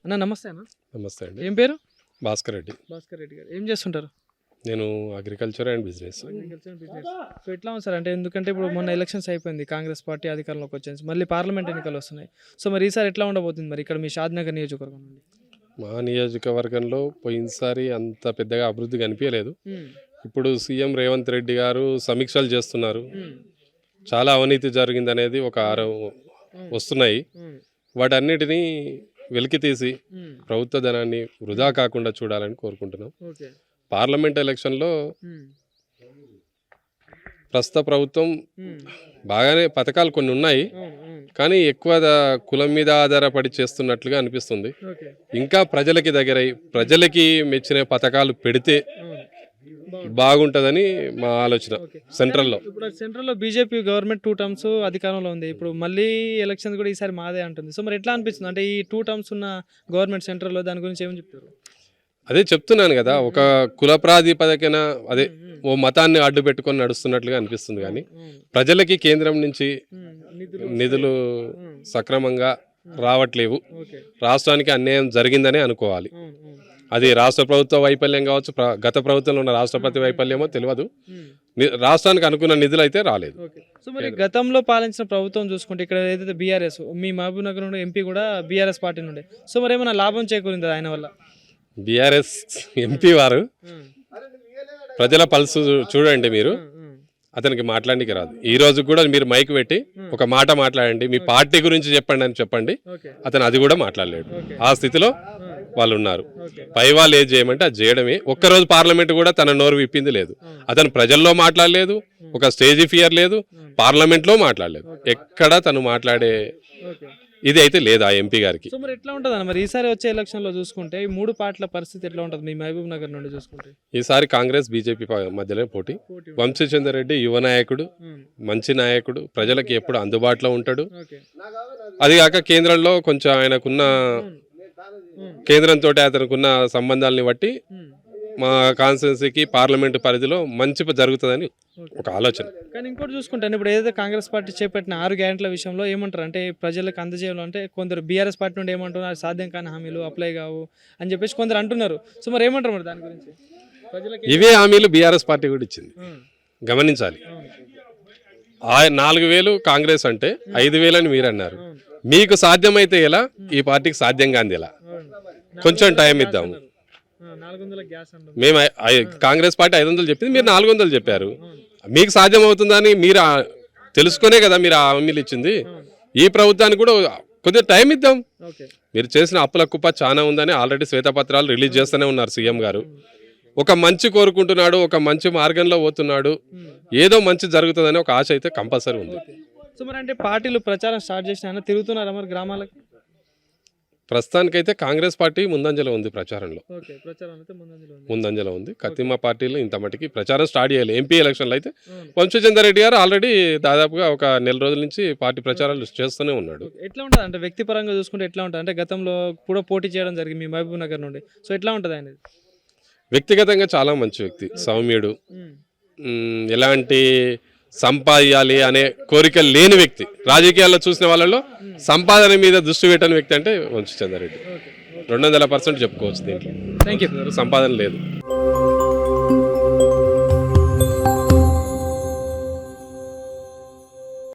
అన్న నమస్తే అన్న. నమస్తే అండి. ఏం పేరు? భాస్కర్ రెడ్డి. భాస్కర్ రెడ్డి గారు ఏం చేస్తుంటారు? నేను అగ్రికల్చర్ అండ్ బిజినెస్. సో ఎట్లా ఉంది సార్, అంటే ఎందుకంటే ఇప్పుడు మొన్న ఎలక్షన్స్ అయిపోయింది, కాంగ్రెస్ పార్టీ అధికారంలోకి వచ్చింది, మళ్ళీ పార్లమెంట్ ఎన్నికలు వస్తున్నాయి. సో మరి ఈసారి ఎట్లా ఉండబోతుంది మరి ఇక్కడ మీ షాద్నగర్ నియోజకవర్గం నుండి? మా నియోజకవర్గంలో పోయినసారి అంత పెద్దగా అభివృద్ధి కనిపించలేదు. ఇప్పుడు సీఎం రేవంత్ రెడ్డి గారు సమీక్షలు చేస్తున్నారు. చాలా అవినీతి జరిగిందనేది ఒక వస్తున్నాయి. వాటన్నిటినీ వెలికి తీసి ప్రభుత్వ ధనాన్ని వృధా కాకుండా చూడాలని కోరుకుంటున్నాం. పార్లమెంట్ ఎలక్షన్లో ప్రస్తుత ప్రభుత్వం బాగానే పథకాలు కొన్ని ఉన్నాయి, కానీ ఎక్కువ కులం మీద ఆధారపడి చేస్తున్నట్లుగా అనిపిస్తుంది. ఇంకా ప్రజలకి దగ్గరై ప్రజలకి మెచ్చిన పథకాలు పెడితే బాగుంటుందని మా ఆలోచన. సెంట్రల్లో బీజేపీ గవర్నమెంట్ 2 టర్మ్స్ అధికారంలో ఉంది. ఇప్పుడు మళ్ళీ ఎలక్షన్స్ కూడా ఈసారి మాదే అంటుంది. సో మరి ఎట్లా అనిపిస్తుంది, అంటే ఈ 2 టర్మ్స్ ఉన్న గవర్నమెంట్ సెంట్రల్లో దాని గురించి ఏమని చెప్తారు? అదే చెప్తున్నాను కదా, ఒక కుల ప్రాతిపదికన అదే ఓ మతాన్ని అడ్డు పెట్టుకొని నడుస్తున్నట్లుగా అనిపిస్తుంది. కానీ ప్రజలకి కేంద్రం నుంచి నిధులు సక్రమంగా రావట్లేవు. రాష్ట్రానికి అన్యాయం జరిగిందనే అనుకోవాలి. అది రాష్ట్ర ప్రభుత్వ వైఫల్యం కావచ్చు, గత ప్రభుత్వంలో ఉన్న రాష్ట్రపతి వైఫల్యమో తెలియదు. రాష్ట్రానికి అనుకున్న నిధులు అయితే రాలేదు. సో మరి గతంలో పాలించిన ప్రభుత్వం చూసుకుంటే ఇక్కడ ఏదైతే బీఆర్ఎస్, మీ మహబూబ్ నగర్ నుండి ఎంపీ కూడా బీఆర్ఎస్ పార్టీ నుండి, సో మరి ఏమైనా లాభం చేకూరింది ఆయన వల్ల? బీఆర్ఎస్ ఎంపీ వారు ప్రజల పల్సు చూడండి మీరు. అతనికి మాట్లాడడానికి రాదు. ఈ రోజు కూడా మీరు మైక్ పెట్టి ఒక మాట మాట్లాడండి, మీ పార్టీ గురించి చెప్పండి అని చెప్పండి, అతను అది కూడా మాట్లాడలేడు. ఆ స్థితిలో వాళ్ళు ఉన్నారు. పై వాళ్ళు ఏది చేయమంటే అది చేయడమే. ఒక్కరోజు పార్లమెంట్ కూడా తన నోరు విప్పింది లేదు. అతను ప్రజల్లో మాట్లాడలేదు, ఒక స్టేజ్ ఫియర్ లేదు, పార్లమెంట్లో మాట్లాడలేదు. ఎక్కడ తను మాట్లాడే ఇది అయితే లేదు ఆ ఎంపీ గారికి. సో మరి ఎట్లా ఉంటుంది అన్న మరి ఈసారి వచ్చే ఎలక్షన్ లో చూసుకుంటే ఈ 3 పార్టీల పరిస్థితి ఎట్లా ఉంటుంది మీ మహబూబ్ నగర్ నుండి చూసుకుంటే? ఈసారి కాంగ్రెస్ బీజేపీ మధ్యలో పోటీ. వంశీచంద్ర రెడ్డి యువ నాయకుడు, మంచి నాయకుడు, ప్రజలకి ఎప్పుడు అందుబాటులో ఉంటాడు. అది కాక కేంద్రంలో కొంచెం ఆయనకున్న కేంద్రంతో అతనుకున్న సంబంధాలని బట్టి మా కాన్స్టిట్యున్సీకి పార్లమెంటు పరిధిలో మంచి జరుగుతుందని ఒక ఆలోచన. కానీ ఇంకోటి చూసుకుంటే ఇప్పుడు ఏదైతే కాంగ్రెస్ పార్టీ చేపట్టిన 6 గ్యారెంటీల విషయంలో ఏమంటారు అంటే ప్రజలకు అందజేయాలి అంటే కొందరు బీఆర్ఎస్ పార్టీ నుండి ఏమంటున్నారు, సాధ్యం కాని హామీలు అప్లై కావు అని చెప్పేసి కొందరు అంటున్నారు. సో మరి ఏమంటారు మరి దాని గురించి? ఇవే హామీలు బీఆర్ఎస్ పార్టీ కూడా ఇచ్చింది, గమనించాలి. 4000 కాంగ్రెస్ అంటే 5000 అని మీరు అన్నారు. మీకు సాధ్యమైతే ఎలా, ఈ పార్టీకి సాధ్యం కాంది ఎలా? కొంచెం టైం ఇద్దాము. మేము కాంగ్రెస్ పార్టీ 500 చెప్పింది, మీరు 400 చెప్పారు. మీకు సాధ్యం అవుతుందని మీరు తెలుసుకునే కదా మీరు ఆ హామీలు ఇచ్చింది. ఈ ప్రభుత్వానికి కూడా కొద్దిగా టైం ఇద్దాం. మీరు చేసిన అప్పుల కుప్ప చాలా ఉందని ఆల్రెడీ శ్వేతపత్రాలు రిలీజ్ చేస్తూనే ఉన్నారు సీఎం గారు. ఒక మంచి కోరుకుంటున్నాడు, ఒక మంచి మార్గంలో పోతున్నాడు, ఏదో మంచి జరుగుతుందని ఒక ఆశ అయితే కంపల్సరీ ఉంది. సో మరి అంటే పార్టీలు ప్రచారం స్టార్ట్ చేసినా తిరుగుతున్నారా మరి గ్రామాలకు? ప్రస్తుతానికైతే కాంగ్రెస్ పార్టీ ముందంజలో ఉంది, ప్రచారంలో ముందంజలో ఉంది. కతిమ పార్టీలు ఇంత మటుకి ప్రచారం స్టార్ట్ చేయాలి. ఎంపీ ఎలక్షన్లు అయితే వంశీచంద్ర రెడ్డి గారు ఆల్రెడీ దాదాపుగా ఒక నెల రోజుల నుంచి పార్టీ ప్రచారాలు చేస్తూనే ఉన్నాడు. ఎట్లా ఉంటుంది అంటే వ్యక్తిపరంగా చూసుకుంటే ఎట్లా ఉంటుంది అంటే గతంలో కూడా పోటీ చేయడం జరిగింది మీ మహబూబ్ నగర్ నుండి, సో ఎట్లా ఉంటుంది ఆయన? వ్యక్తిగతంగా చాలా మంచి వ్యక్తి, సౌమ్యుడు, ఎలాంటి సంపాదించాలి అనే కోరిక లేని వ్యక్తి. రాజకీయాల్లో చూసిన వాళ్ళలో సంపాదన మీద దృష్టి పెట్టని వ్యక్తి అంటే వంశీచంద్ర రెడ్డి. 200% చెప్పుకోవచ్చు. దీంట్లో సంపాదన లేదు.